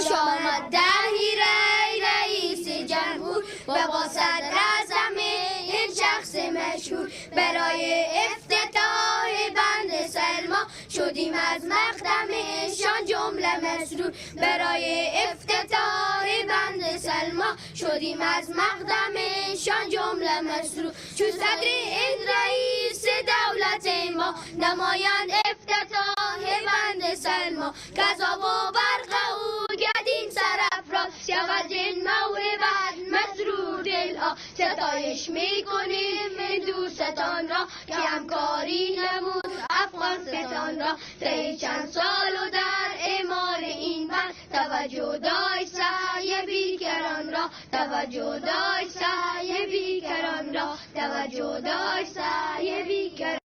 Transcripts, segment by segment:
خوش آمد دهی رئیس جمهور و با صدر اعظم این شخص مشهور. برای افتتاح بند سلما شدیم از مقدمشان جمله مسرور. برای افتتاح بند سلما شدیم از مقدمشان جمله مسرور. چو صدر این رئیس دولت ما نمایان افتتاح بند سلما. گزا و برق او گدین سرافراز شود این موهبت مسرور دلها. ستایش میکنیم این دوستان را که همکاری نمود افغانستان را. طی چند سال و در اعمال این بند توجه داشت سعی بیکران را. توجه داشت سعی بیکران را. توجه داشت سعی بیکران.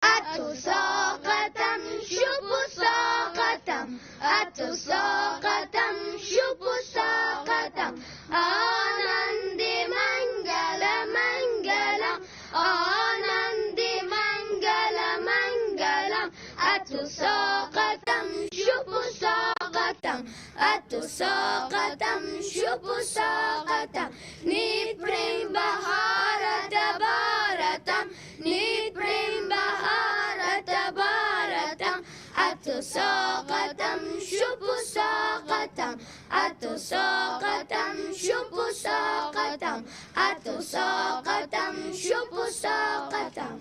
اتو ساقتم شب ساقتم اتو ساقتم شب ساقتم آنند منگل منگلم آنند منگل منگلم اتو ساقتم شب ساقتم اتو ساقتم شب ساقتم نید پریم بهارت بارتم نید پریم بهارت بارتم اتو ساقتم شب ساقتم اتو ساقتم شب ساقتم اتو ساقتم شب ساقتم.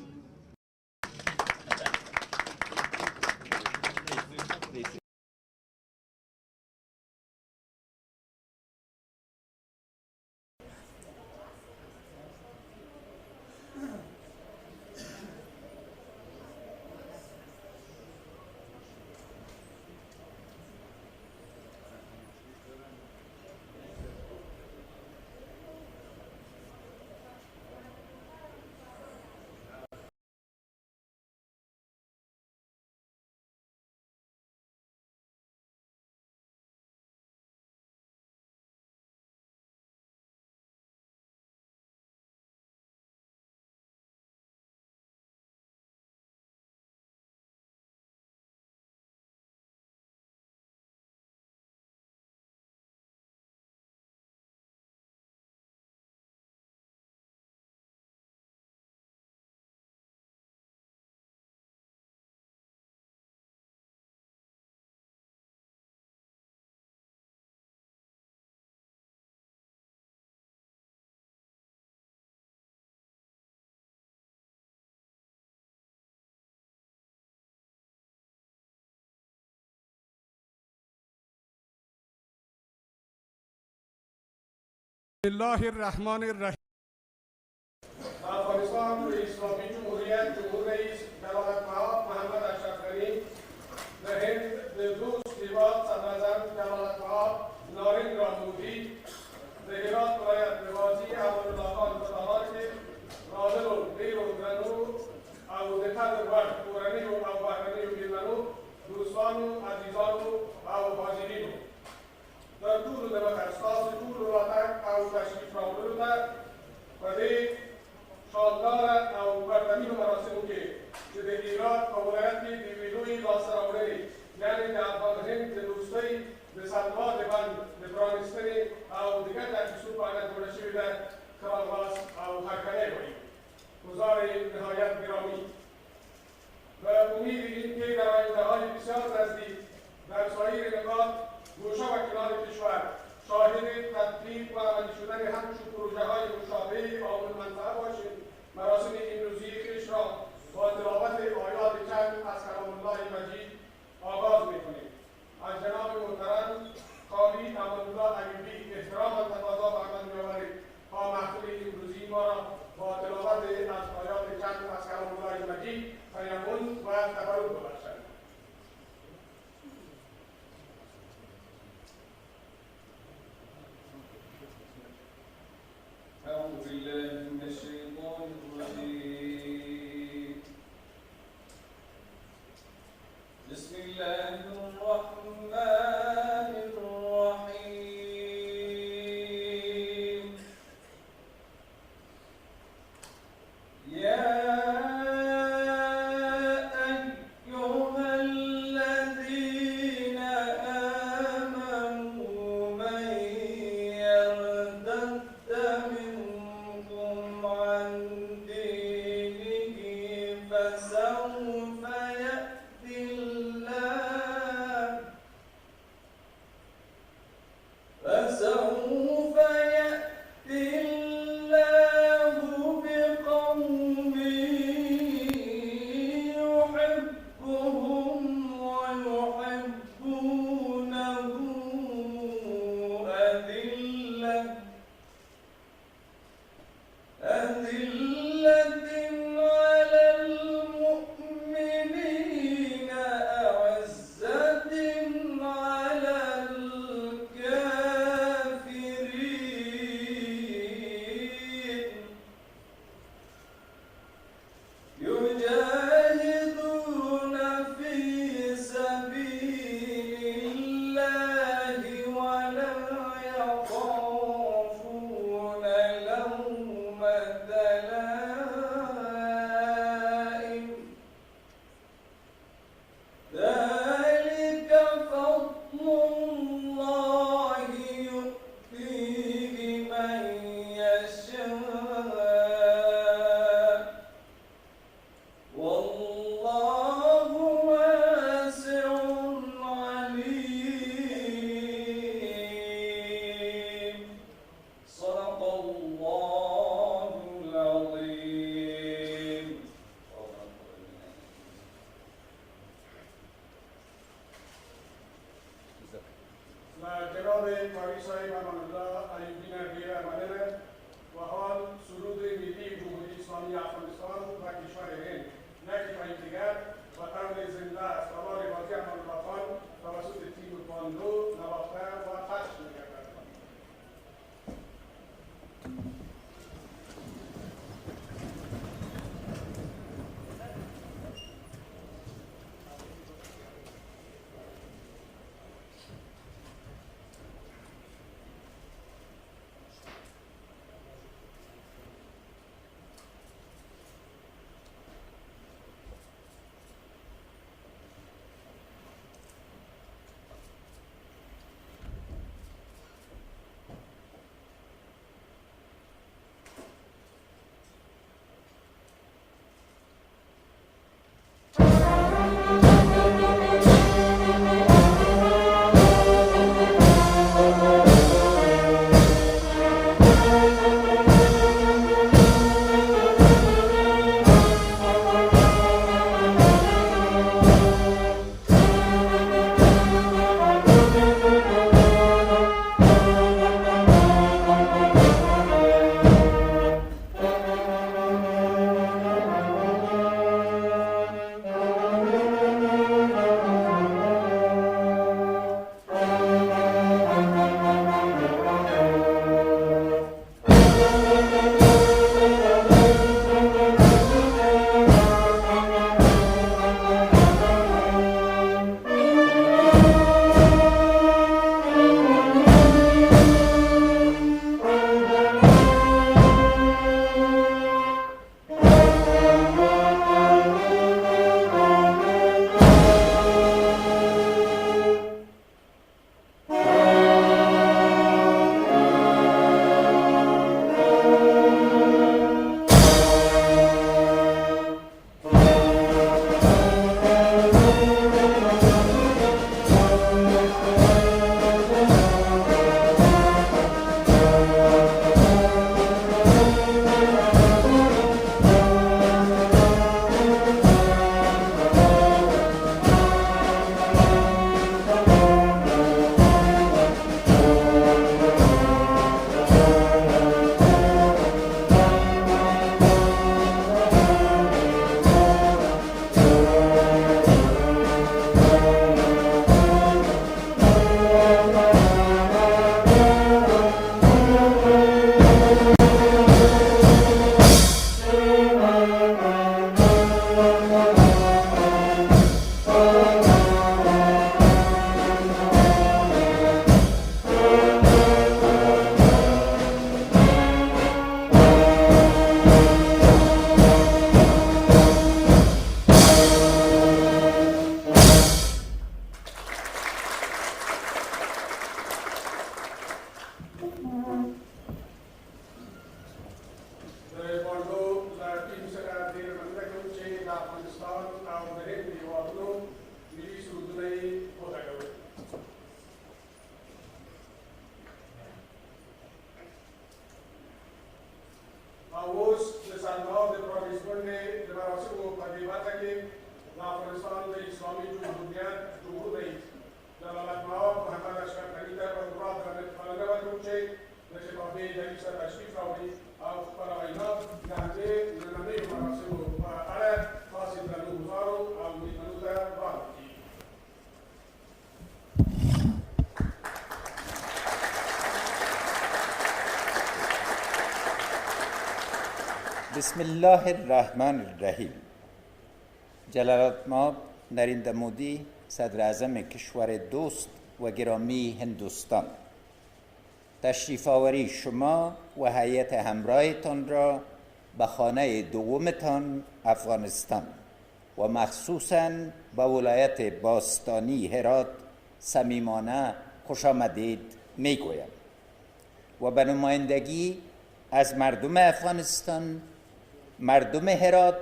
بسم الله الرحمن الرحیم. افغانستان اسلامی جمهوریت جمهور رئیس جلالت مآب محمد اشرف غنی و هند دوست دیوان صدراعظم جلالت مآب نارندرا مودی و هرات ولایت نوازی اولالله خان فتاحات ناظر الدیر و گرنو او دتر ورد کورنی و او بحرنی و بیرمنو دوستان و عزیزان و حاضرین در طول دمکرستاس طول راتک او تشریف راوړلو ته په دې شانداره او پرتمینو مراسمو کې چې د هرات په ولایت کې د یوې لویې لاسته راوړنې یعنې د افغان هند د دوستۍ د سلما د بند د پرانیستنې او د ګډ اخیستو په اړه جوړه شوې ده ښه راغلاست او هرکلی وایي. گزار نهایت گرامی و امید اینکه در آینده‌های بسیار نزدیک در سایر نقاط گوشه و کنار کشور شاهد تطبیق و عملی شدن همچون پروژه‌های مشابه عامل منفعه باشیم. مراسم امروزی خویش را با تلاوت آیات چند از کلام الله مجید آغاز می‌کنیم. از جناب محترم قاضی امان‌الله ایوبی احتراما تقاضا فرمان می‌آورید تا محفل امروزی ما را با تلاوت از آیات چند از کلام الله مجید تیمم و تبرک ببخشند. أعوذ بالله من الشيطان الرجيم. بسم الله الرحمن و جناب پاریسای امان الله ایوبی نردیر مدنه و حال سرود ملی جمهوری اسلامی افغانستان و کشور هند نکیفه دیگر و قرن زنده است و روایتی امان الله خان توسط تیم باندو نواخته و پخش می‌گردد. افغانستان به اسلامی جمهوریت جمهور رئیس جلالت مآب محمد اشرف غنی در حضورات رانندگان و دوچه به خطابه جدید تشریف راوړي او خپله وینا د همدې نننیو مراسمو په اړه تاسې درنو ګزارو او مېلمنو ته وړاندې کړي. بسم الله الرحمن الرحیم. جلالت مآب نریندر مودی صدر اعظم کشور دوست و گرامی هندوستان، تشریف آوری شما و هیئت همراهتان را به خانه دومتان افغانستان و مخصوصاً به ولایت باستانی هرات صمیمانه خوش آمدید میگویم و به نمایندگی از مردم افغانستان، مردم هرات،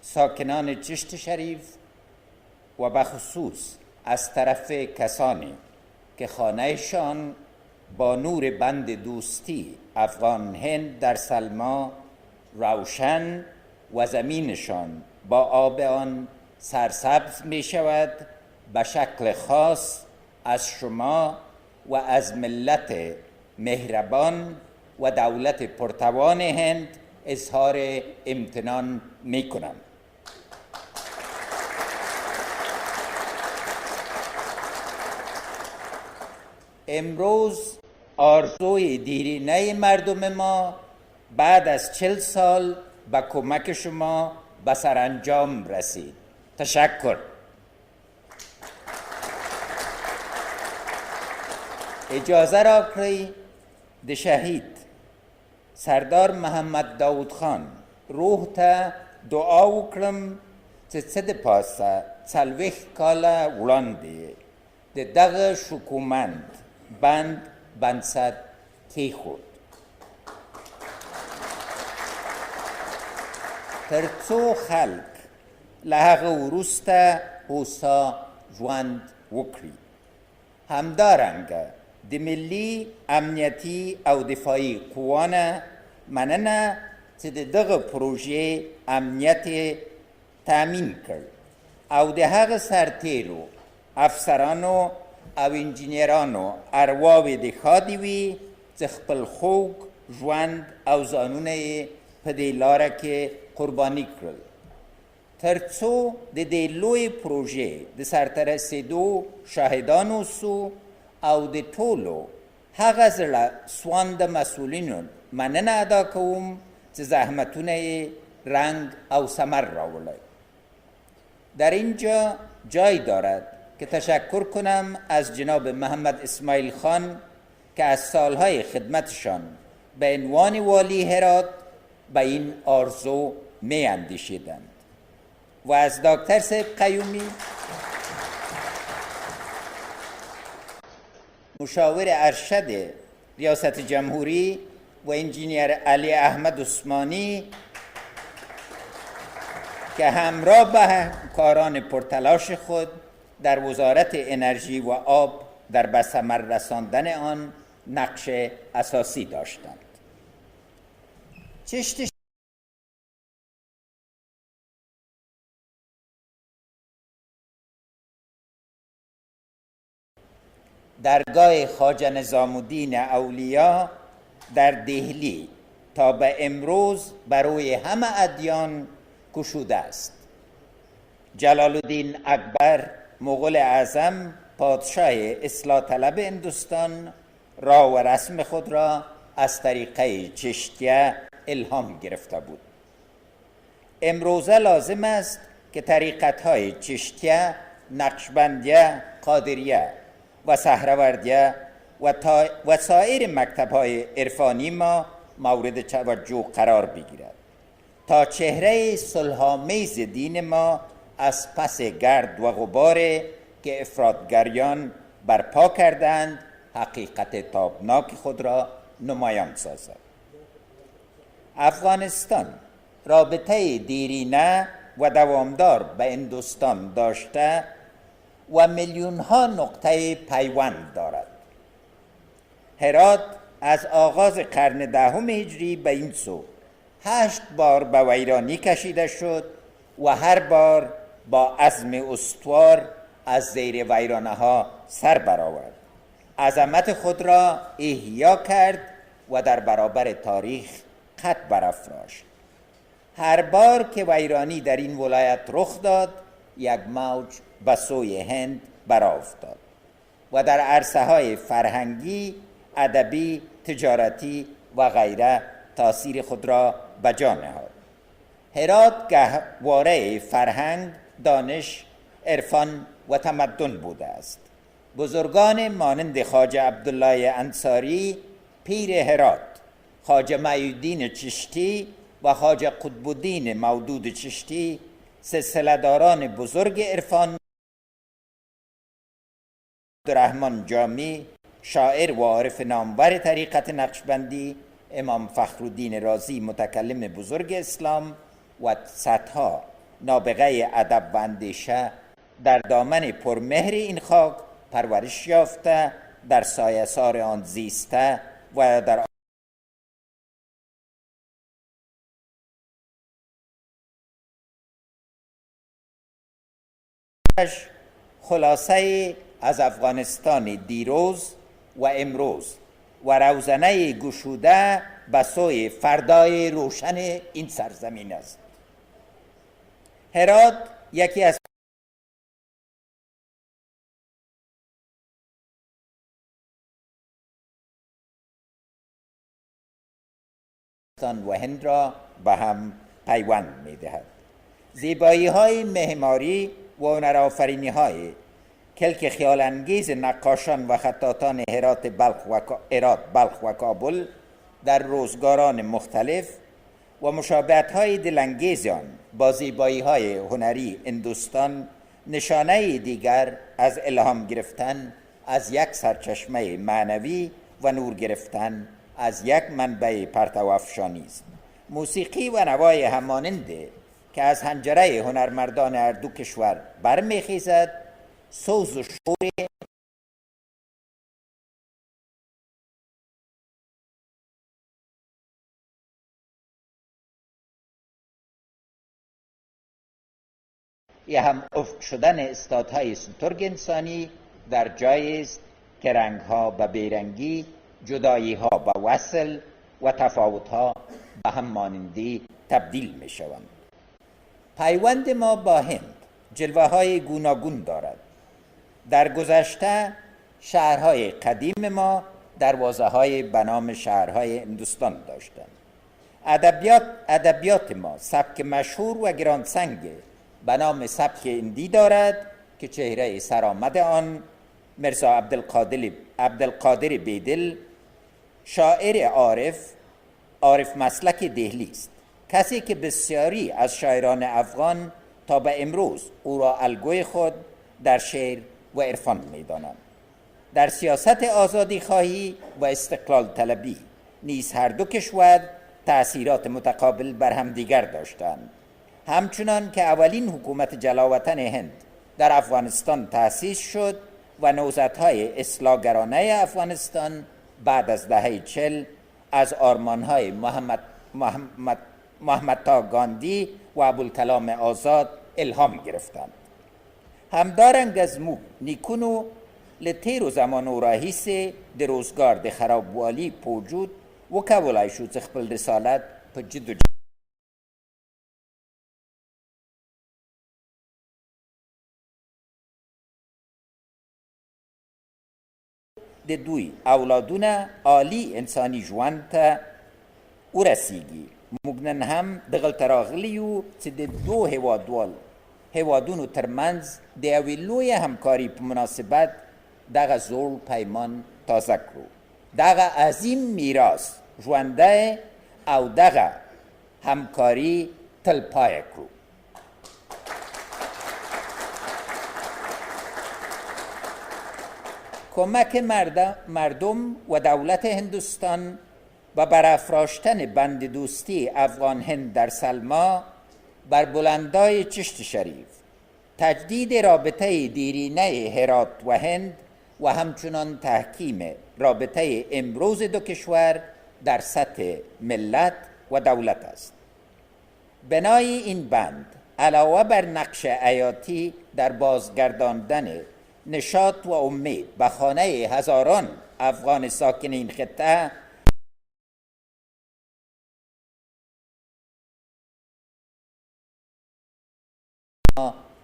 ساکنان چشت شریف و به خصوص از طرف کسانی که خانهشان با نور بند دوستی افغان هند در سلما روشن و زمینشان با آب آن سرسبز می شود، به شکل خاص از شما و از ملت مهربان و دولت پرتوان هند اظهار امتنان می کنم. امروز آرزوی دیرینه مردم ما بعد از 40 سال با کمک شما به سرانجام رسید. تشکر. اجازه را کری د شهید سردار محمد داود خان روح ته دعا وکړم چې څه د پاسه 40 کاله وړاندې د دغه شکومند بند بنسد کیښود. تر څو خلک له هغه وروسته هوسا ژوند وکړي. همدارنګه د ملي امنیتي او دفاعي قوانه مننه چې د دغه پروژې امنیت تامین کړ او د هغه سرتیرو افسرانو او انجینرانو ارواوې د ښادې وي چې خپل خوږ ژوند او ځانونه یې په دې لاره کې قرباني کړل تر څو د دې لوی پروژې د سرته رسېدو شاهدان اوسو او د ټولو هغه زړه سوانده مسئولینو مننه ادا کوم چې زحمتونه یې رنگ او ثمر راوړی. در اینجا جای دارد که تشکر کنم از جناب محمد اسماعیل خان که از سالهای خدمتشان به عنوان والی هرات به این آرزو می اندیشیدند و از دکتر صاحب قیومی مشاور ارشد ریاست جمهوری و انجینیر علی احمد عثمانی که همراه به کاران پرتلاش خود در وزارت انرژی و آب در به ثمر رساندن آن نقش اساسی داشتند. چشت درگاه خواجه نظام الدین اولیا در دهلی تا به امروز برای همه ادیان گشوده است. جلال الدین اکبر مغول اعظم پادشاه اصلاح طلب هندوستان راه و رسم خود را از طریقه چشتیه الهام گرفته بود. امروزه لازم است که طریقت‌های چشتیه، نقشبندیه، قادریه و سهروردیه و سایر مکتب‌های عرفانی ما مورد توجه قرار بگیرد تا چهره صلح‌آمیز دین ما از پس گرد و غبار که افراطگریان برپا کردند حقیقت تابناک خود را نمایان سازد. افغانستان رابطه دیرینه و دوامدار به هندوستان داشته و میلیون ها نقطه پیوند دارد. هرات از آغاز قرن دهم هجری به این سو 8 بار به ویرانی کشیده شد و هر بار با عزم استوار از زیر ویرانه ها سر برآورد. عظمت خود را احیا کرد و در برابر تاریخ خط برافراشت. هر بار که ویرانی در این ولایت رخ داد یک موج به سوی هند برافتاد و در عرصه های فرهنگی، ادبی، تجارتی و غیره تاثیر خود را به جا نهاد. هرات گهواره فرهنگ، دانش، عرفان و تمدن بوده است. بزرگان مانند خواجه عبدالله انصاری پیر هرات، خواجه معیدین چشتی و خواجه قطب الدین مودود چشتی سلسله‌داران بزرگ عرفان، عبدالرحمن جامی شاعر و عارف نامور طریقت نقشبندی، امام فخرالدین رازی متکلم بزرگ اسلام و صدها نابغه ادب و اندیشه در دامن پرمهر این خاک پرورش یافته، در سایه‌سار آن زیسته و در خلاصه از افغانستان دیروز و امروز و روزنه گشوده به سوی فردای روشن این سرزمین است. هرات یکی از و هند را به هم پیوند می دهد. زیبایی های معماری و هنرآفرینی های کلک خیال انگیز نقاشان و خطاطان هرات بلخ و کابل در روزگاران مختلف و مشابهت های دلانگیز آن با زیبایی های هنری هندوستان نشانه دیگر از الهام گرفتن از یک سرچشمه معنوی و نور گرفتن از یک منبع پرتوافشانی است. موسیقی و نوای هماننده که از حنجره هنرمندان هر دو کشور برمیخیزد سوز و شور یا هم افق شدن استادهای سترگ انسانی در جایی است که رنگها به بیرنگی، جداییها به وصل و تفاوتها به هم مانندی تبدیل می شوند. پیوند ما با هند جلوه های گوناگون دارد. در گذشته شهرهای قدیم ما دروازه های به نام شهرهای هندوستان داشتند. ادبیات ما سبک مشهور و گرانسنگ به نام سبک هندی دارد که چهره سرآمد آن مرزا عبدالقادر بیدل، شاعر عارف مسلک دهلی است، کسی که بسیاری از شاعران افغان تا به امروز او را الگوی خود در شعر و عرفان می‌دانند. در سیاست آزادی خواهی و استقلال طلبی نیز هر دو کشور تأثیرات متقابل بر همدیگر داشتند. همچنان که اولین حکومت جلاوطن هند در افغانستان تأسیس شد و نهضت‌های اصلاحگرانه افغانستان بعد از دهه 40 از آرمان‌های مهاتما گاندی و ابوالکلام آزاد الهام گرفتند. همدارنگ از مو نیکونو لتیرو زمانو راهیسه د روزگار د خرابوالي پوجود وکولای شو چې خپل رسالت په جد و د دوی اولادونه عالی انسانی ژوند ته ورسیږي. موږ نن هم دغلته راغلي یو چې د دو هیوادونو ترمنځ د یوې لویې همکاري په مناسبت دغه زوړ پیمان تازه کړو، دغه عظیم میراث ژوندی او دغه همکاری تلپایه کړو. کمک مردم و دولت هندوستان و برافراشتن بند دوستی افغان هند در سلما بر بلندای چشت شریف، تجدید رابطه دیرینه هرات و هند و همچنان تحکیم رابطه امروز دو کشور در سطح ملت و دولت است. بنای این بند علاوه بر نقش حیاتی در بازگرداندن نشاط و امید به خانه هزاران افغان ساکن این خطه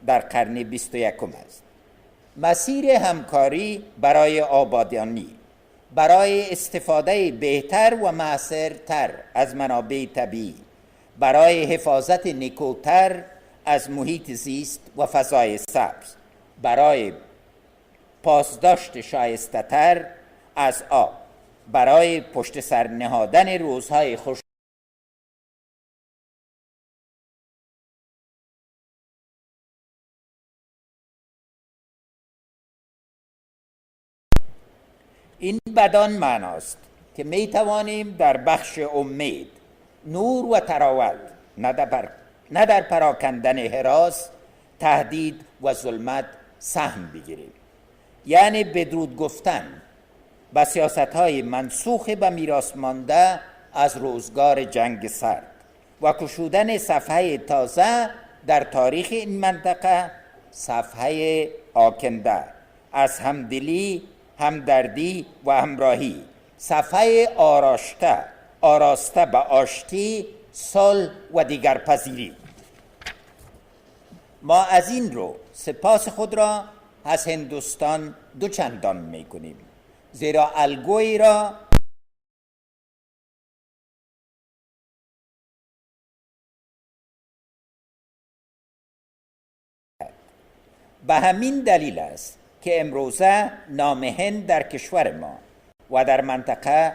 در قرن 21 است. مسیر همکاری برای آبادانی، برای استفاده بهتر و مؤثرتر از منابع طبیعی، برای حفاظت نیکوتر از محیط زیست و فضای سبز، برای پاسداشت شایسته‌تر از آب، برای پشت سر نهادن روزهای خوش این بدان معناست که می توانیم در بخش امید، نور و تراوت نه در پراکندن هراس، تهدید و ظلمت سهم بگیریم. یعنی بدرود گفتن به سیاست‌های منسوخ به میراث مانده از روزگار جنگ سرد و گشودن صفحه تازه در تاریخ این منطقه، صفحه آکنده از همدلی همدردی و همراهی، صفحه آراسته به آشتی، صلح و دیگرپذیری. ما از این رو سپاس خود را از هندوستان دوچندان می کنیم، زیرا الگویی را به همین دلیل است که امروزه نام هند در کشور ما و در منطقه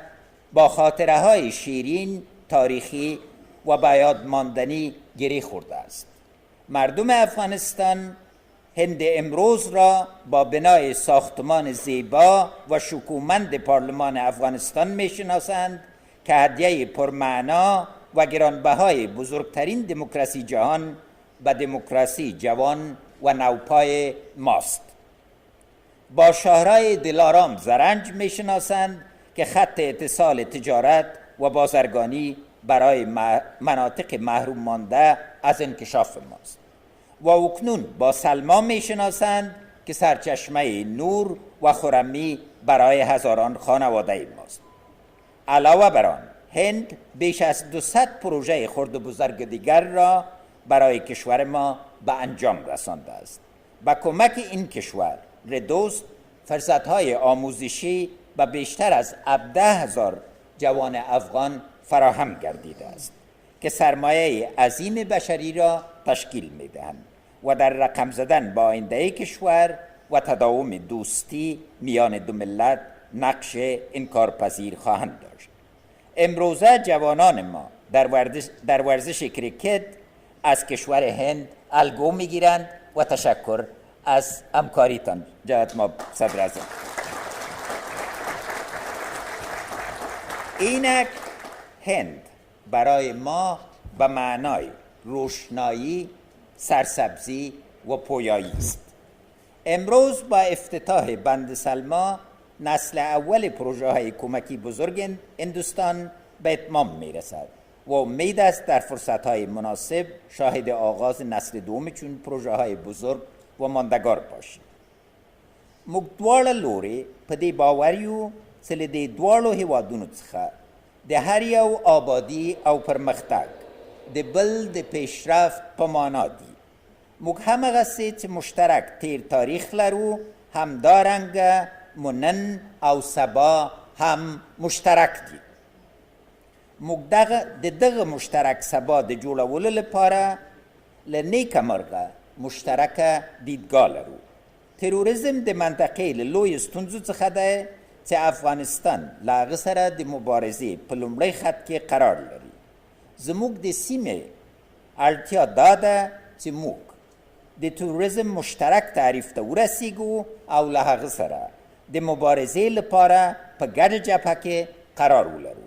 با خاطره های شیرین، تاریخی و به یاد ماندنی گره خورده است. مردم افغانستان هند امروز را با بنای ساختمان زیبا و شکوهمند پارلمان افغانستان میشناسند که هدیه پرمعنا و گرانبهای بزرگترین دموکراسی جهان به دموکراسی جوان و نوپای ماست. با شاهرای دلارام زرنج میشناسند که خط اتصال تجارت و بازرگانی برای مناطق محروم مانده از انکشاف ماست. و اکنون با سلما میشناسند که سرچشمه نور و خرمی برای هزاران خانواده ماست. علاوه بر آن، هند بیش از 200 پروژه خرد و بزرگ دیگر را برای کشور ما به انجام رسانده است. با کمک این کشور دوست فرصت‌های آموزشی به بیشتر از 17,000 جوان افغان فراهم گردیده است که سرمایه عظیم بشری را تشکیل می‌دهند و در رقم زدن با آینده کشور و تداوم دوستی میان دو ملت نقش انکارپذیر خواهند داشت. امروزه جوانان ما در ورزش کریکت از کشور هند الگو میگیرند و تشکر از همکاریتان جناب ما صدر اعظم. اینک هند برای ما به معنای روشنایی، سرسبزی و پویایی است. امروز با افتتاح بند سلما نسل اول پروژه های کمکی بزرگ هندوستان به اتمام می رسد و امید است در فرصت های مناسب شاهد آغاز نسل دوم چون پروژه های بزرگ و ماندگار باشیم. موږ دواړه لوري په دې باور یو چې له دې دواړو هیوادونو څخه د هر یو آبادي او پرمختګ د بل د پیشرفت په معنا دي. موږ همغسې چې مشترک تیر تاریخ لرو، همدارنګه مو نن او سبا هم مشترک دي. موږ د دغه مشترک سبا د جوړولو لپاره له نیکه مرغه مشترکه دیدگاه لرو. تروریزم د منطقې له لویو ستونزو څخه دی چې افغانستان له هغه سره د مبارزې په لومړی خط کې قرار لري. زموږ د سیمې اړتیا دا ده چې موږ د تروریزم مشترک تعریف ته ورسیږو او له هغه سره د مبارزې لپاره په ګډه جبهه کې قرار ولرو.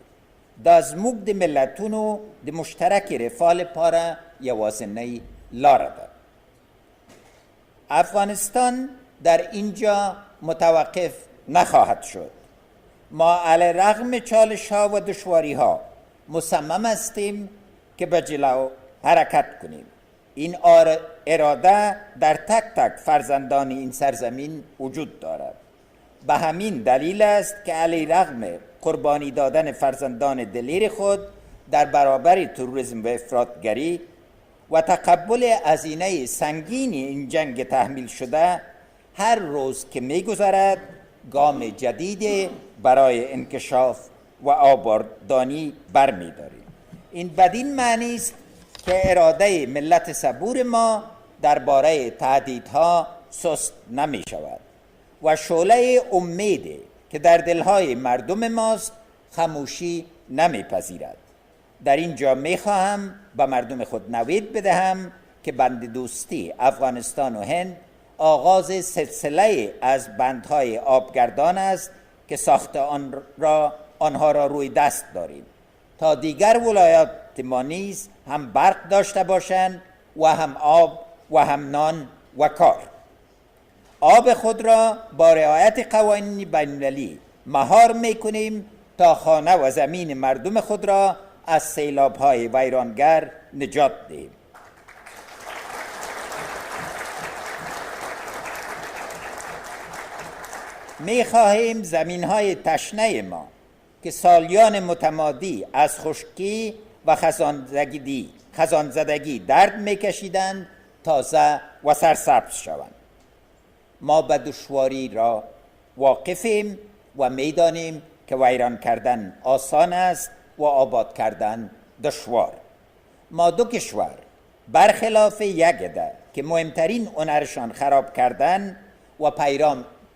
دا زموږ د ملتونو د مشترک رفاه لپاره یوازینۍ لاره ده. افغانستان در اینجا متوقف نخواهد شد. ما علی رغم چالش ها و دشواری ها مصمم هستیم که به جلو حرکت کنیم. این اراده در تک تک فرزندان این سرزمین وجود دارد. به همین دلیل است که علی رغم قربانی دادن فرزندان دلیر خود در برابر تروریسم و افراطگری و تقبل هزینه سنگین این جنگ تحمیل شده، هر روز که می‌گذرد گام جدید برای انکشاف و آبادانی برمی‌داریم. این بدین معنی است که اراده ملت صبور ما درباره تهدیدها سست نمی‌شود و شعله امید که در دلهای مردم ماست خاموشی نمی‌پذیرد. در اینجا می‌خواهم به مردم خود نوید بدهم که بند دوستی افغانستان و هند آغاز سلسله از بندهای آبگردان است که ساخت آنها را روی دست داریم تا دیگر ولایات ما نیز هم برق داشته باشند و هم آب و هم نان و کار. آب خود را با رعایت قوانین بین‌المللی مهار می‌کنیم تا خانه و زمین مردم خود را از سیلاب‌های ویرانگر نجات دهیم. می‌خواهیم زمین‌های تشنه ما که سالیان متمادی از خشکی و خزانزدگی درد می‌کشیدند تازه و سرسبز شوند. ما به دشواری را واقفیم و می‌دانیم که ویران کردن آسان است و آباد کردن دشوار. ما دو کشور برخلاف یک عده که مهمترین هنرشان خراب کردن و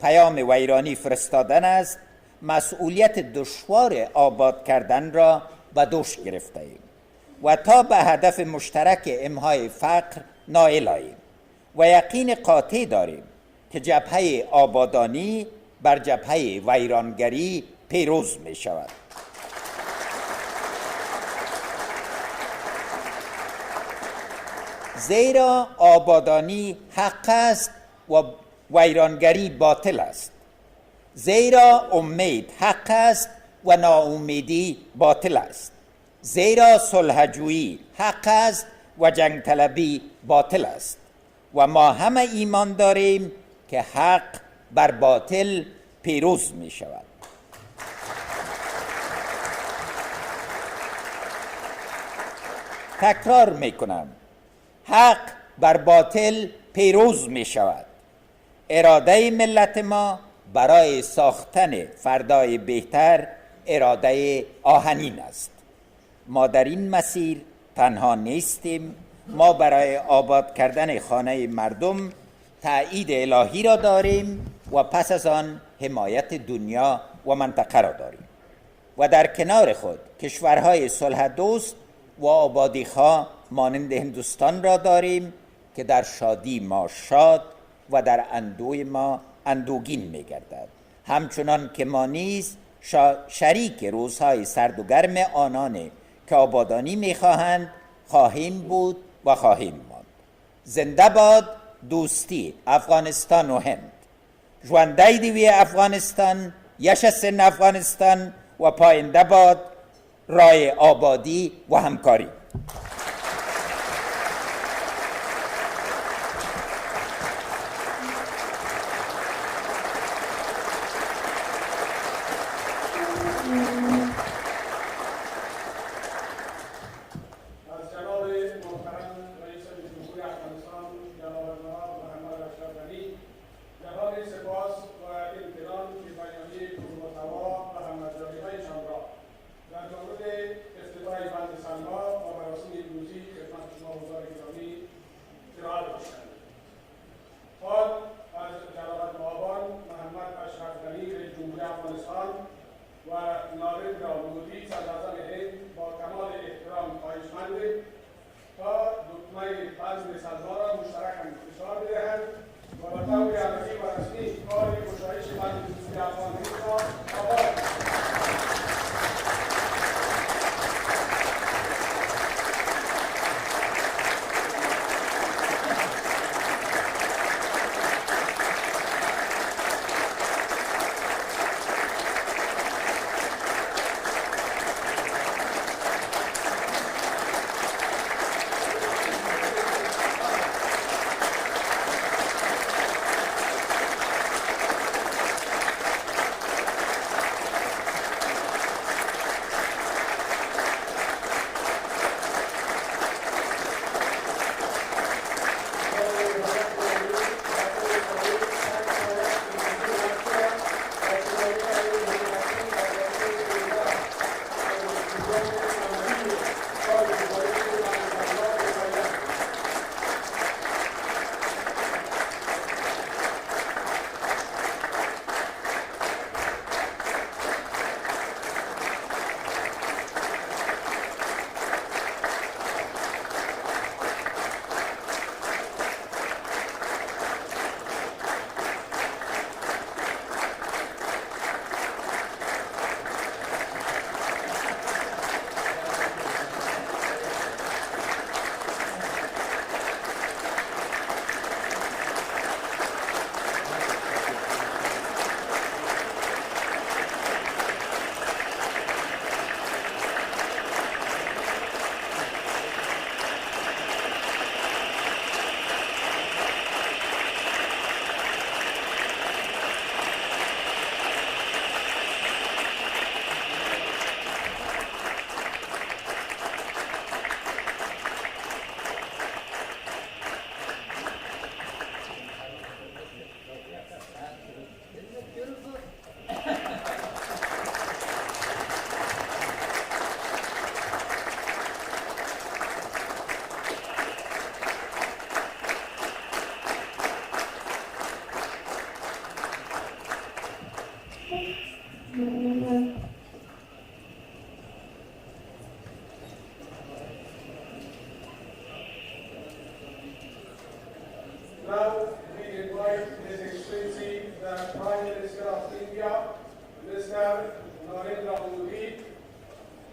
پیام ویرانی فرستادن است، مسئولیت دشوار آباد کردن را به دوش گرفته ایم و تا به هدف مشترک امحای فقر نائل آییم و یقین قاطع داریم که جبهه آبادانی بر جبهه ویرانگری پیروز می شود. زیرا آبادانی حق است و ویرانگری باطل است. زیرا امید حق است و ناامیدی باطل است. زیرا صلح‌جویی حق است و جنگ طلبی باطل است و ما همه ایمان داریم که حق بر باطل پیروز می شود. تکرار می کنم، حق بر باطل پیروز می شود. اراده ملت ما برای ساختن فردای بهتر اراده آهنین است. ما در این مسیر تنها نیستیم. ما برای آباد کردن خانه مردم تأیید الهی را داریم و پس از آن حمایت دنیا و منطقه را داریم و در کنار خود کشورهای صلح دوست و آبادیخواه مانند هندوستان را داریم که در شادی ما شاد و در اندوه ما اندوگین می گردد. همچنان که ما نیز شریک روزهای سرد و گرم آنان که آبادانی می خواهند خواهیم بود و خواهیم ماند. زنده باد دوستی افغانستان و هند. ژوندی دیوی افغانستان، یشسن افغانستان و پاینده باد رای آبادی و همکاری. از جناب محترم رئیس جمهوری افغانستان جناب محمد اشرف غنی جهان سپاس و امتنان که بیانیه پرمحتوا و همنظری‌هایشان را در مورد افتتاح بند سلما و مراسم امروزی خدمت شما حضار گرامی ارائه داشتند. حال از جناب معاون محمد اشرف غنی رئیس جمهوری افغانستان و نارندرا مودی صدراعظم هند با کمال احترام خواهشمندیم تا دکمه بزم سلما را مشترکاً فشار بدهند و به طور عملی و رسمی کار گشایش بند جمهوری افغانستان را آغاز کنند. Now we invite His Excellency, the Prime Minister of India, Mr. Narendra Modi,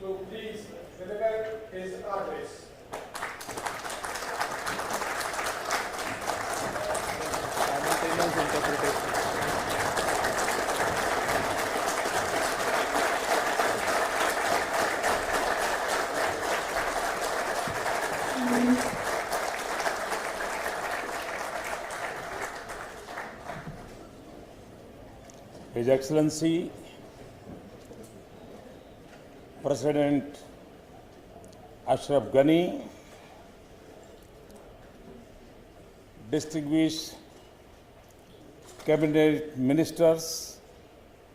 to please deliver his address. His Excellency President Ashraf Ghani, distinguished cabinet ministers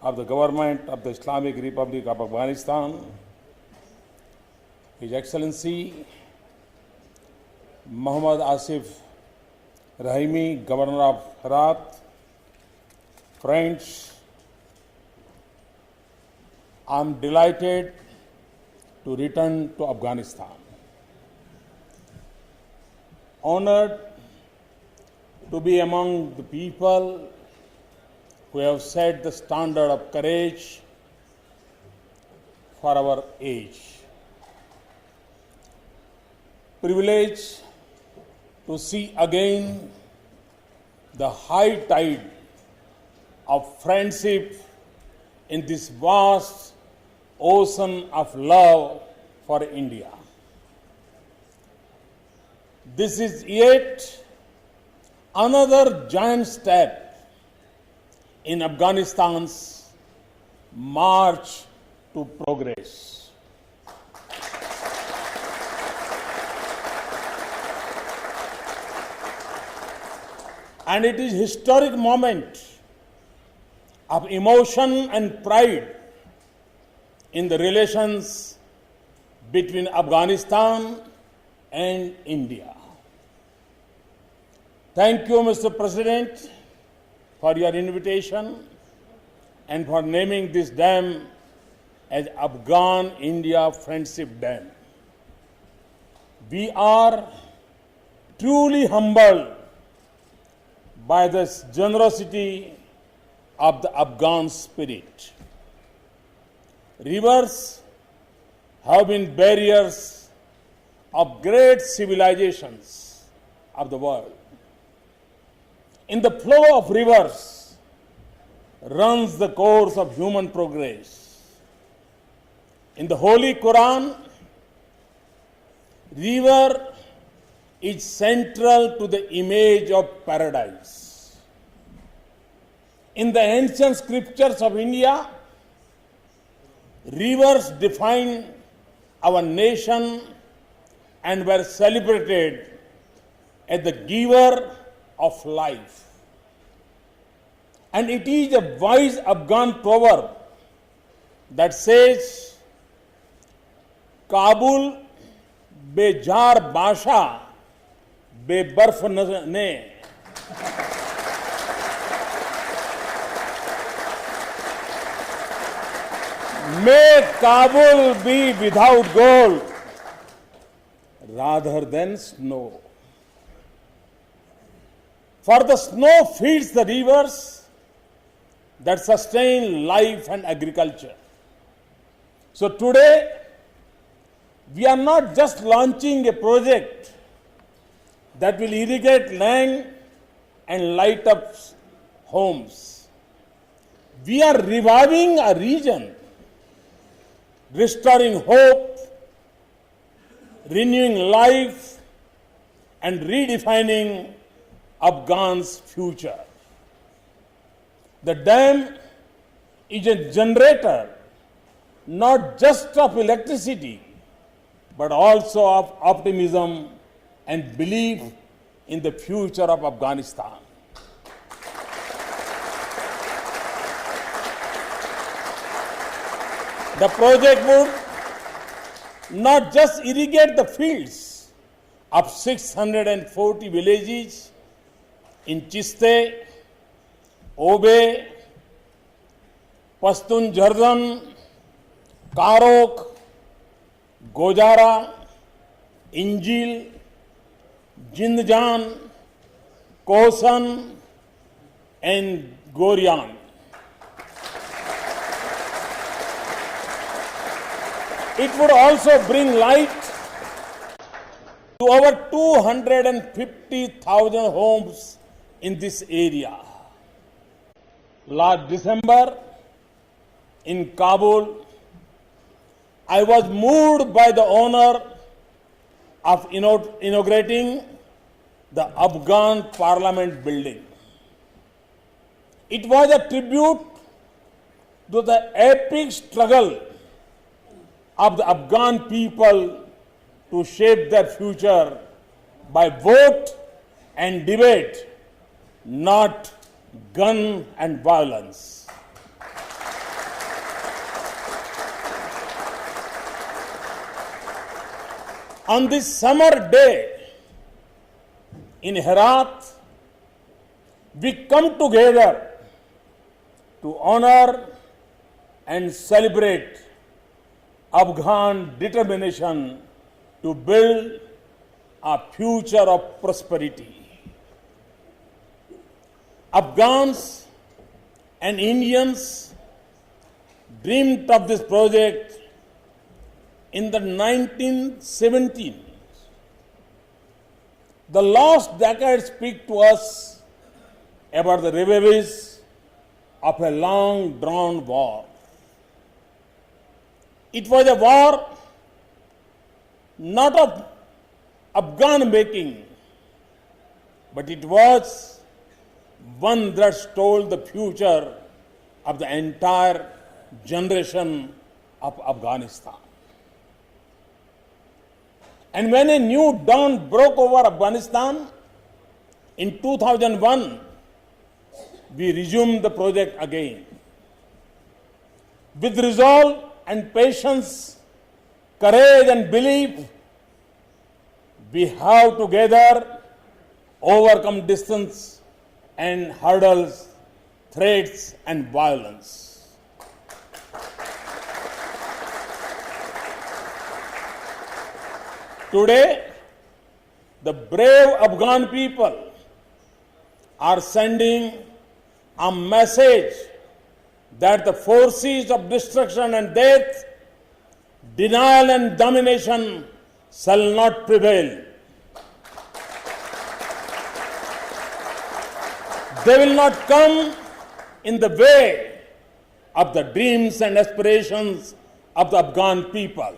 of the government of the Islamic Republic of Afghanistan, His Excellency Muhammad Asif Rahimi, Governor of Herat, friends, I am delighted to return to Afghanistan. Honored to be among the people who have set the standard of courage for our age. Privileged to see again the high tide of friendship in this vast ocean of love for India. This is yet another giant step in Afghanistan's march to progress. And it is a historic moment of emotion and pride in the relations between Afghanistan and India. Thank you, Mr. President, for your invitation and for naming this dam as Afghan-India Friendship Dam. We are truly humbled by the generosity of the Afghan spirit. Rivers have been barriers of great civilizations of the world. In the flow of rivers runs the course of human progress. In the Holy Quran, river is central to the image of paradise. In the ancient scriptures of India, rivers define our nation and were celebrated as the giver of life. And it is a wise Afghan proverb that says, Kabul bejar basha be barf ne. May Kabul be without gold rather than snow. For the snow feeds the rivers that sustain life and agriculture. So today, we are not just launching a project that will irrigate land and light up homes. We are reviving a region, restoring hope, renewing life, and redefining Afghan's future. The dam is a generator not just of electricity, but also of optimism and belief in the future of Afghanistan. The project would not just irrigate the fields of 640 villages in Chiste, Obe, Pashtun Jhardan, Karok, Gojara, Injil, Jindjan, Kosan, and Goryan. It would also bring light to over 250,000 homes in this area. Last December in Kabul, I was moved by the honor of inaugurating the Afghan Parliament building. It was a tribute to the epic struggle of the Afghan people to shape their future by vote and debate, not gun and violence. On this summer day in Herat, we come together to honor and celebrate Afghan determination to build a future of prosperity. Afghans and Indians dreamed of this project in the 1970s. The last decade speaks to us about the ravages of a long-drawn war. It was a war not of Afghan making, but it was one that stole the future of the entire generation of Afghanistan. And when a new dawn broke over Afghanistan in 2001, we resumed the project again. With resolve and patience, courage and belief, we have together overcome distance and hurdles, threats and violence. Today, the brave Afghan people are sending a message that the forces of destruction and death, denial and domination shall not prevail. They will not come in the way of the dreams and aspirations of the Afghan people.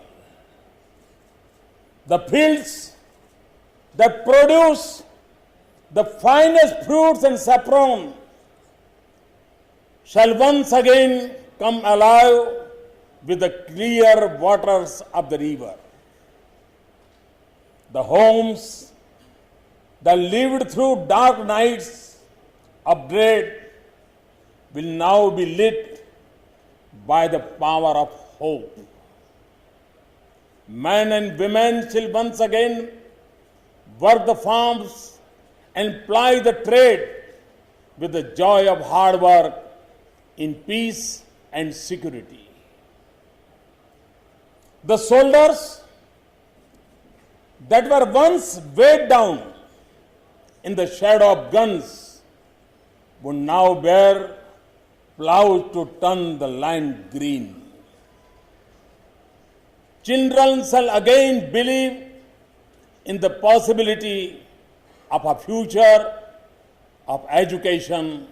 The fields that produce the finest fruits and saffron shall once again come alive with the clear waters of the river. The homes that lived through dark nights of dread will now be lit by the power of hope. Men and women shall once again work the farms and ply the trade with the joy of hard work in peace and security. The soldiers that were once weighed down in the shadow of guns would now bear plows to turn the land green. Children shall again believe in the possibility of a future of education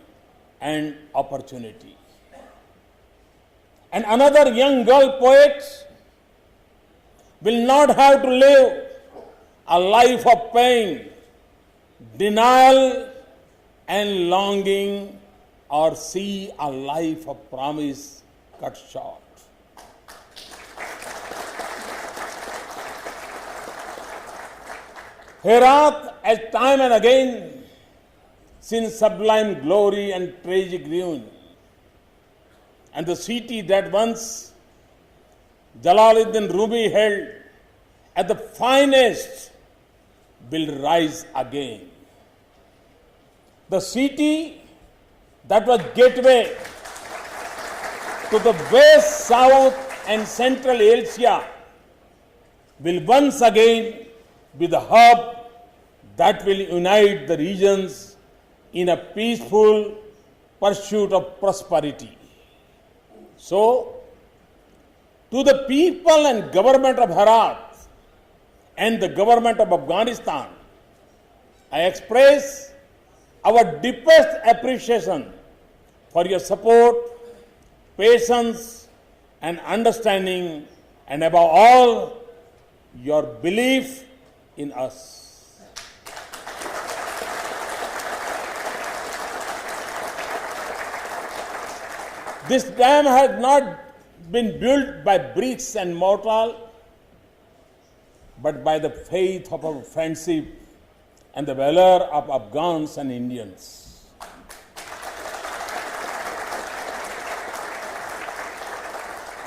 and opportunity. And another young girl poet will not have to live a life of pain, denial, and longing, or see a life of promise cut short. Herat has time and again seen sublime glory and tragic ruin. And the city that once Jalaluddin Rumi held at the finest will rise again. The city that was gateway to the West, South and Central Asia will once again be the hub that will unite the regions in a peaceful pursuit of prosperity. So, to the people and government of Herat and the government of Afghanistan, I express our deepest appreciation for your support, patience and understanding, and above all, your belief in us. This dam has not been built by bricks and mortar, but by the faith of our friendship and the valor of Afghans and Indians.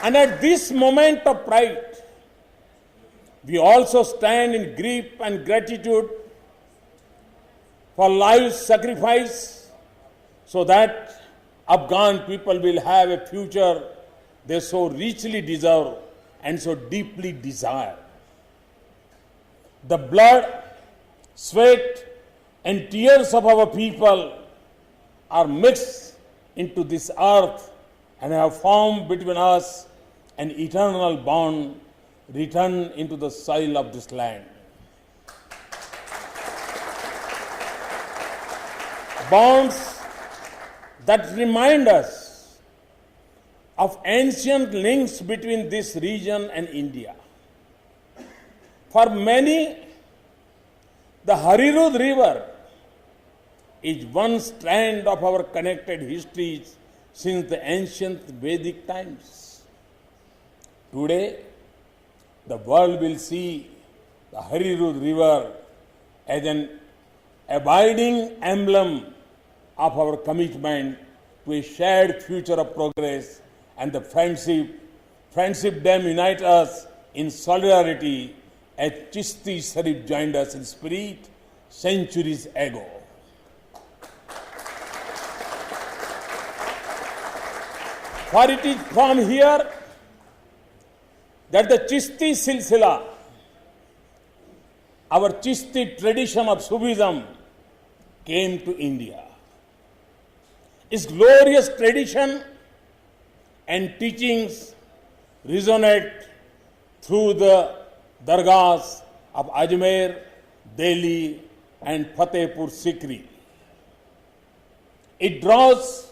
And at this moment of pride, we also stand in grief and gratitude for lives sacrificed so that Afghan people will have a future they so richly deserve and so deeply desire. The blood, sweat and tears of our people are mixed into this earth and have formed between us an eternal bond written into the soil of this land. Bonds that remind us of ancient links between this region and India. For many, the Harirud River is one strand of our connected histories since the ancient Vedic times. Today, the world will see the Harirud River as an abiding emblem of our commitment to a shared future of progress, and the friendship dam unite us in solidarity as Chishti Sharif joined us in spirit centuries ago. For it is from here that the Chishti Silsila, our Chishti tradition of Sufism, came to India. Its glorious tradition and teachings resonate through the dargahs of Ajmer, Delhi and Fatehpur Sikri. It draws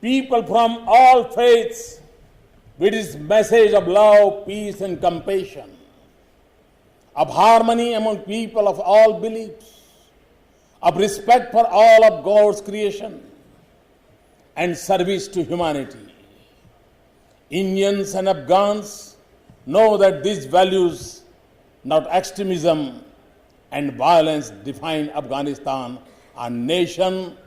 people from all faiths with its message of love, peace and compassion, of harmony among people of all beliefs, of respect for all of God's creation, and service to humanity. Indians and Afghans know that these values, not extremism and violence, define Afghanistan, a nation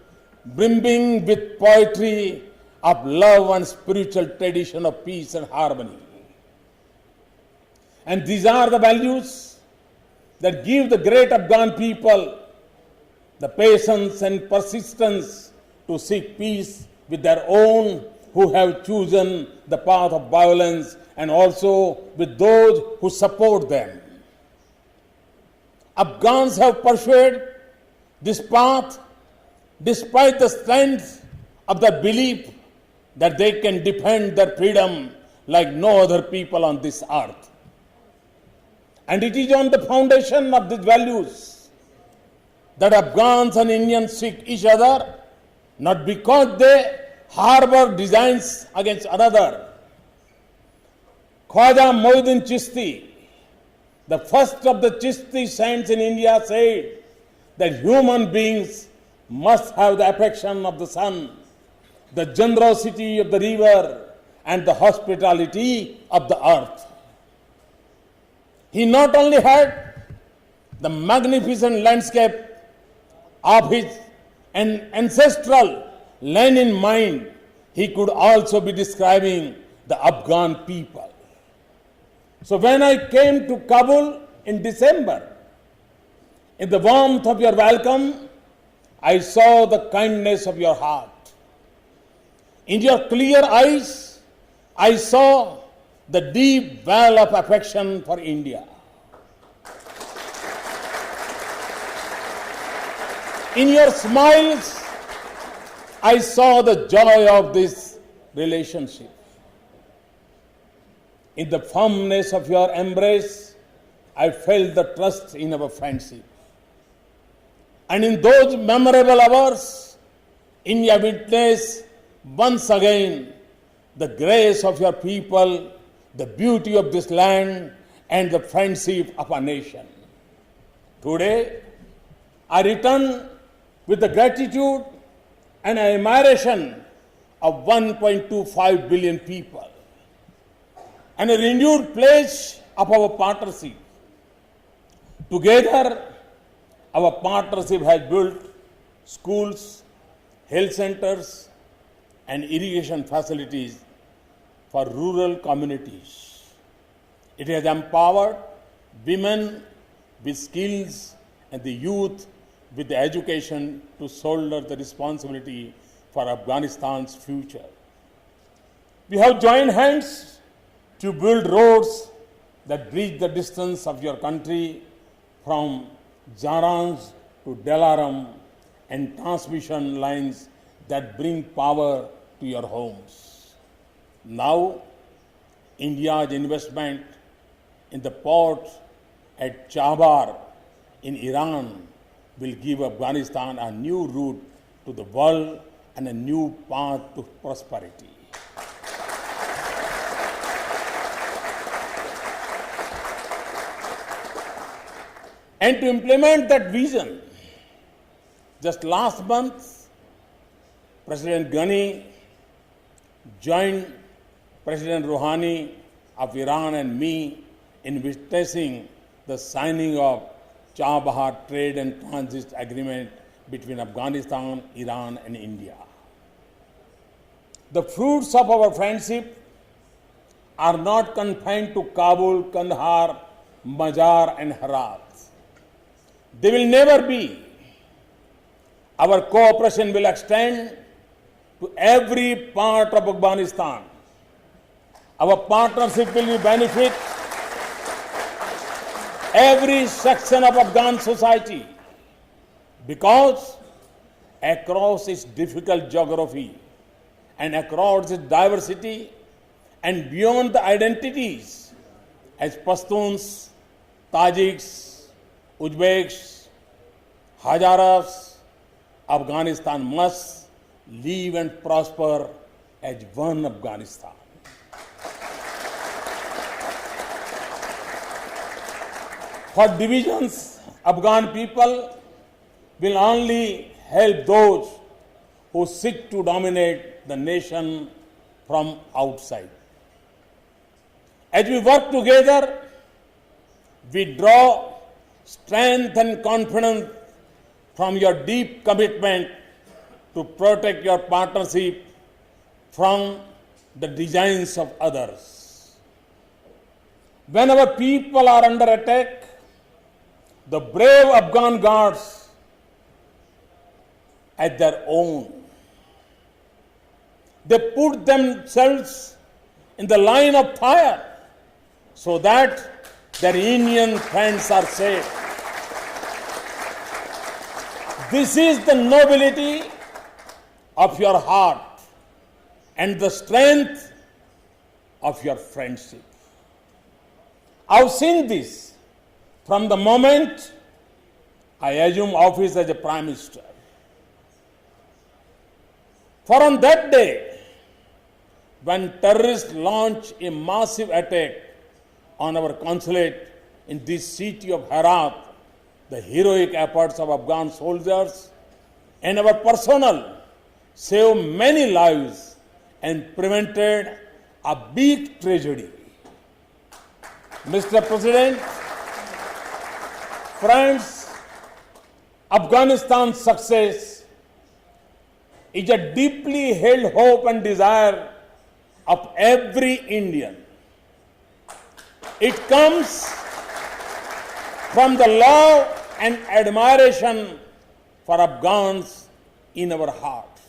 brimming with poetry of love and spiritual tradition of peace and harmony. And these are the values that give the great Afghan people the patience and persistence to seek peace with their own who have chosen the path of violence, and also with those who support them. Afghans have pursued this path despite the strength of their belief that they can defend their freedom like no other people on this earth. And it is on the foundation of these values that Afghans and Indians seek each other, not because they harbor designs against another. Khwaja Moinuddin Chishti, the first of the Chishti saints in India, said that human beings must have the affection of the sun, the generosity of the river, and the hospitality of the earth. He not only had the magnificent landscape of his ancestral land in mind, he could also be describing the Afghan people. So when I came to Kabul in December, in the warmth of your welcome, I saw the kindness of your heart. In your clear eyes, I saw the deep well of affection for India. In your smiles, I saw the joy of this relationship. In the firmness of your embrace, I felt the trust in our friendship. And in those memorable hours, India witnessed once again the grace of your people, the beauty of this land, and the friendship of our nation. Today, I return with the gratitude and admiration of 1.25 billion people and a renewed pledge of our partnership. Together, our partnership has built schools, health centers, and irrigation facilities for rural communities. It has empowered women with skills and the youth with the education to shoulder the responsibility for Afghanistan's future. We have joined hands to build roads that bridge the distance of your country from Zaranj to Delaram and transmission lines that bring power to your homes. Now, India's investment in the port at Chabahar in Iran will give Afghanistan a new route to the world and a new path to prosperity. And to implement that vision, just last month, President Ghani joined President Rouhani of Iran and me in witnessing the signing of Chabahar Trade and Transit Agreement between Afghanistan, Iran, and India. The fruits of our friendship are not confined to Kabul, Kandahar, Mazar, and Herat. They will never be. Our cooperation will extend to every part of Afghanistan. Our partnership will benefit every section of Afghan society because across its difficult geography and across its diversity and beyond the identities as Pashtuns, Tajiks, Uzbeks, Hazaras, Afghanistan must live and prosper as one Afghanistan. For divisions, Afghan people will only help those who seek to dominate the nation from outside. As we work together, we draw strength and confidence from your deep commitment to protect your partnership from the designs of others. When our people are under attack, the brave Afghan guards at their own. They put themselves in the line of fire so that their Indian friends are safe. This is the nobility of your heart and the strength of your friendship. I've seen this from the moment I assumed office as a Prime Minister. For on that day, when terrorists launched a massive attack on our consulate in this city of Herat, the heroic efforts of Afghan soldiers and our personnel saved many lives and prevented a big tragedy. Mr. President, friends, Afghanistan's success is a deeply held hope and desire of every Indian. It comes from the love and admiration for Afghans in our hearts.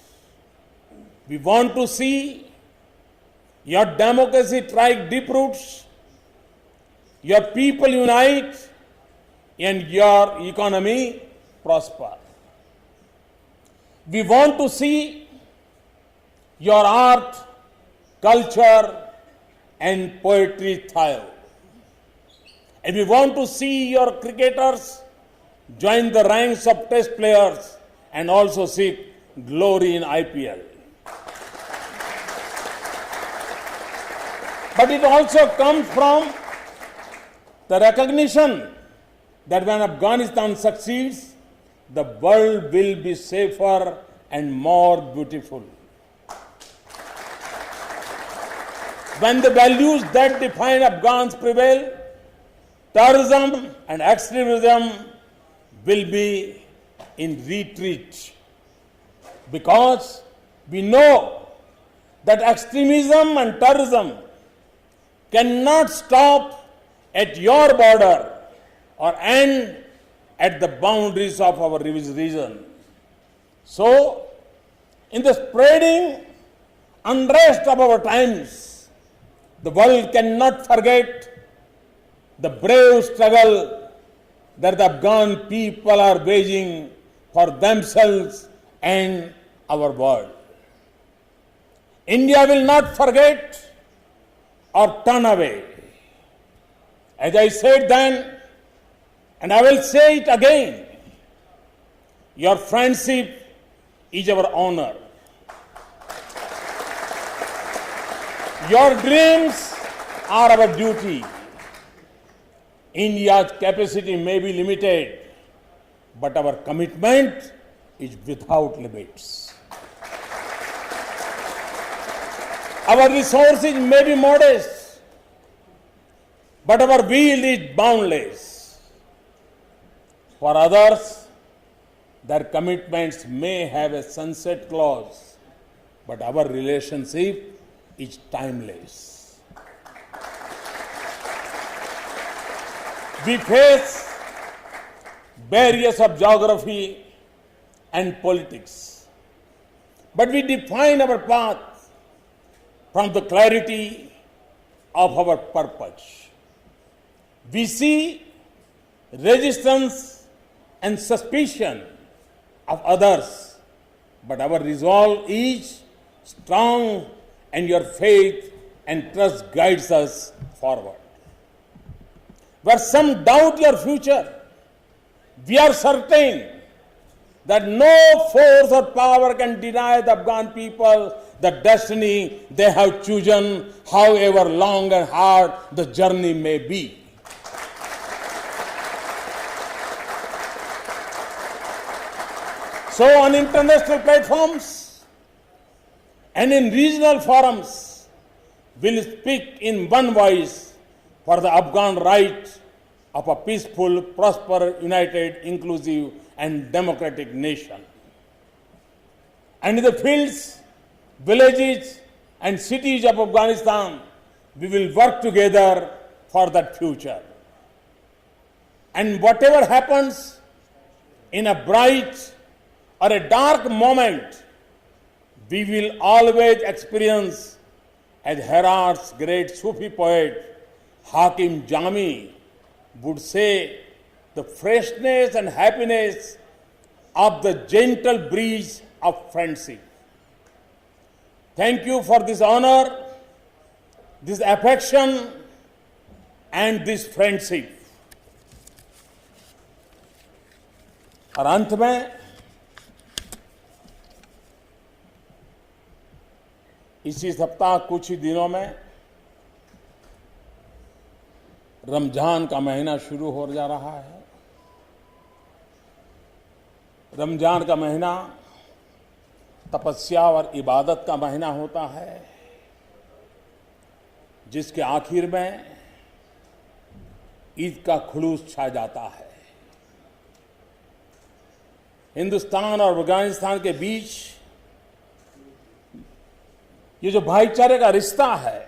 We want to see Your democracy strike deep roots, your people unite, and your economy prosper. We want to see your art, culture, and poetry thrive. And we want to see your cricketers join the ranks of test players and also seek glory in IPL. But it also comes from the recognition that when Afghanistan succeeds, the world will be safer and more beautiful. When the values that define Afghans prevail, terrorism and extremism will be in retreat. Because we know that extremism and terrorism cannot stop at your border or end at the boundaries of our region. So, in the spreading unrest of our times, the world cannot forget the brave struggle that the Afghan people are waging for themselves and our world. India will not forget or turn away. As I said then, and I will say it again, your friendship is our honor. Your dreams are our duty. India's capacity may be limited, but our commitment is without limits. Our resources may be modest, but our will is boundless. For others, their commitments may have a sunset clause, but our relationship is timeless. We face barriers of geography and politics, but we define our path from the clarity of our purpose. We see resistance and suspicion of others, but our resolve is strong and your faith and trust guides us forward. Where some doubt your future, we are certain that no force or power can deny the Afghan people the destiny they have chosen, however long and hard the journey may be. So on international platforms and in regional forums, we'll speak in one voice for the Afghan right of a peaceful, prosperous, united, inclusive, and democratic nation. And in the fields, villages, and cities of Afghanistan, we will work together for that future. And whatever happens in a bright or a dark moment, we will always experience, as Herat's great Sufi poet Hakim Jami would say, the freshness and happiness of the gentle breeze of friendship. Thank you for this honor, this affection, and this friendship. और अंत में इसी सप्ताह कुछ ही दिनों में रमजान का महीना शुरू हो जा रहा है। रमजान का महीना तपस्या और इबादत का महीना होता है, जिसके आखिर में ईद का खुलूस छा जाता है। हिंदुस्तान और अफगानिस्तान के बीच ये जो भाईचारे का रिश्ता है,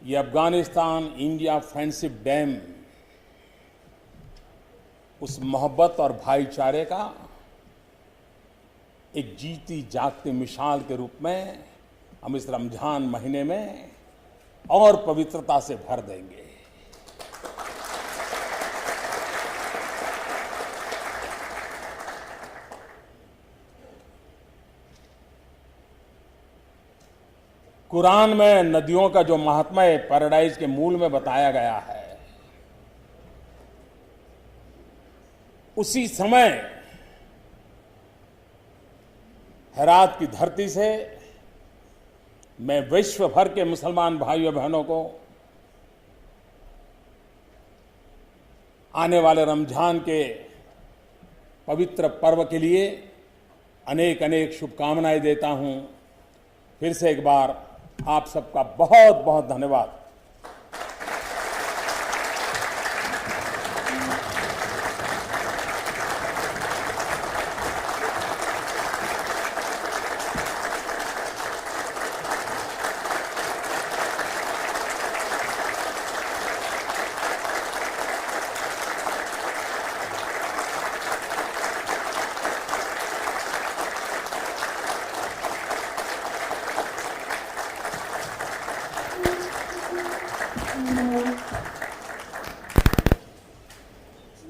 ये अफगानिस्तान इंडिया फ्रेंडशिप डैम उस मोहब्बत और भाईचारे का एक जीती जागती मिसाल के रूप में हम इस रमजान महीने में और पवित्रता से भर देंगे। कुरान में नदियों का जो महात्म्य पैराडाइज के मूल में बताया गया है, उसी समय हेरात की धरती से मैं विश्व भर के मुसलमान भाइयों बहनों को आने वाले रमजान के पवित्र पर्व के लिए अनेक अनेक शुभकामनाएं देता हूं। फिर से एक बार आप सबका बहुत बहुत धन्यवाद।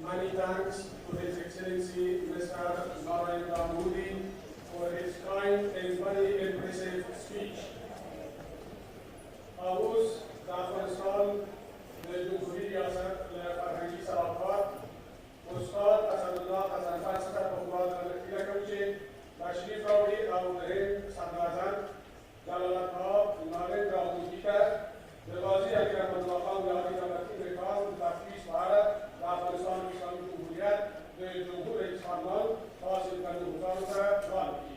Many thanks to His Excellency Mr. Narendra for his kind and very impressive speech. Taus Afghanistan the Jumhuri Riyasat Farhangi Sarafat Ustad Asadullah Hasan Falsafa Pahwal Al-Ilakawiche Tashrif Rawi Al-Dahin Sandazan Jalalat Bab Narendra Modi ka Gazi Akram Al-Waqam Yadi Nabati Rekam Tafis Bharat Afghanistan की इस्लामी जमहूरियत के जमहूर सलमा हासिल करने का वादा की।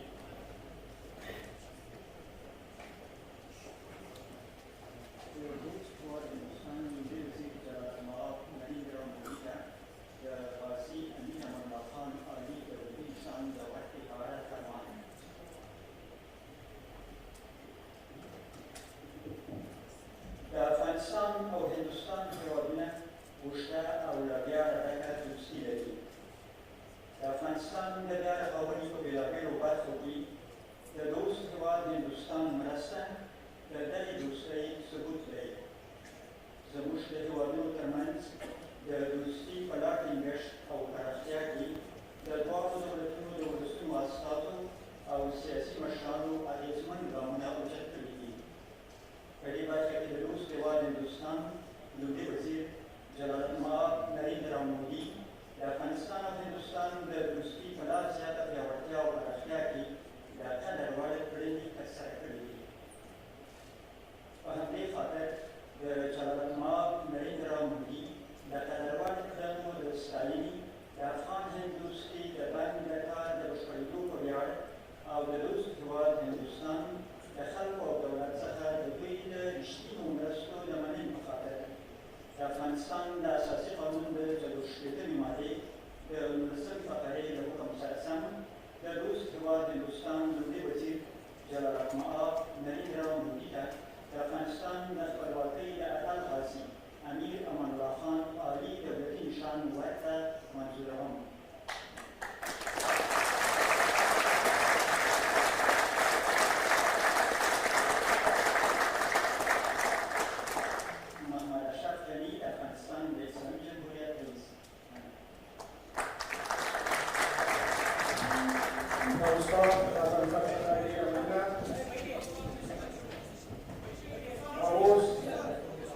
अफगानिस्तान और हिंदुस्तान के ऑर्डिनर उष्टा अवलंबिया रखा दूसरी लगी। अफगानिस्तान में दर अवनी को बिलाके रोबात होगी। द दोस्त के बाद हिंदुस्तान मरस्ता द दरी दूसरे सबूत रहे। जमुश्ते वालों तरमंज द दूसरी फलाक इंग्लिश और कराचिया की द दोनों दौलतों दौलतों वास्तातों और सियासी मशालों आदेशमन गामना उचित करी। पहली बात है कि दोस्त के बाद हिंदुस्तान लुटे वजीर जलालतमाब नरेंद्र मोदी अफगानिस्तान और हिंदुस्तान दूसरी फला ज्यादा व्यावृत्तिया और राशिया की डाटा दरबार पड़ेगी कसर करेगी। हमने फादर जलालतमाब नरेंद्र मोदी डाटा दरबार पड़ेगी स्टालिनी अफगान हिंदुस्ती दबान डाटा दबशपड़ियों को यार और दूसरी जवाब हिंदुस्तान दखल को दौलत सहा दुबई रिश्ती मुमरस्तों जमाने मुखातर अफगानिस्तान दा असासी कानून द जलूशेतन मादे द मुनसब फकरे लहुकम सरसम द रूस जवाब हिंदुस्तान दुबई वजीर जलालतमाब नरेंद्र मोदी का अफगानिस्तान द फरवाती द अतल खासी अमीर अमानुल्लाह खान आली दौलती निशान वाता मंजूर हम।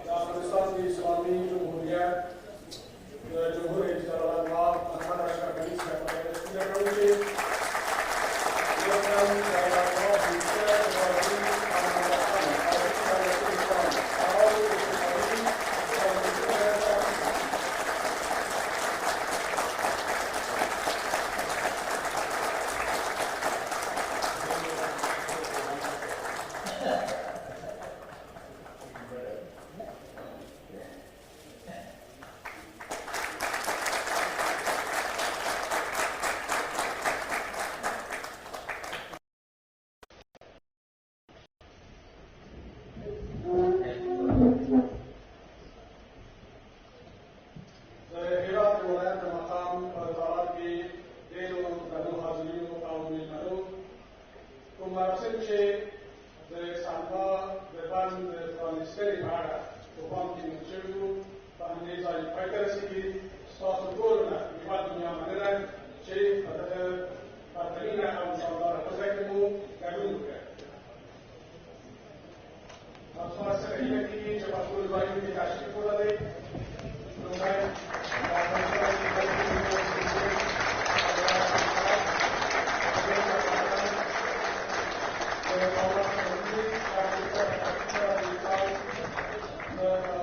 अफगानिस्तान की इस्लामी जमहूरियत जमहूर Seri Bada, Upam Kim Chiru, Pahanesa Paiterasi, Stop the Corona, Vivatunya Manera, Chief, Patalina, and Sandara Kozakimu, Gadunga. As far as the community, Japatul Bayu, the Kashipura, the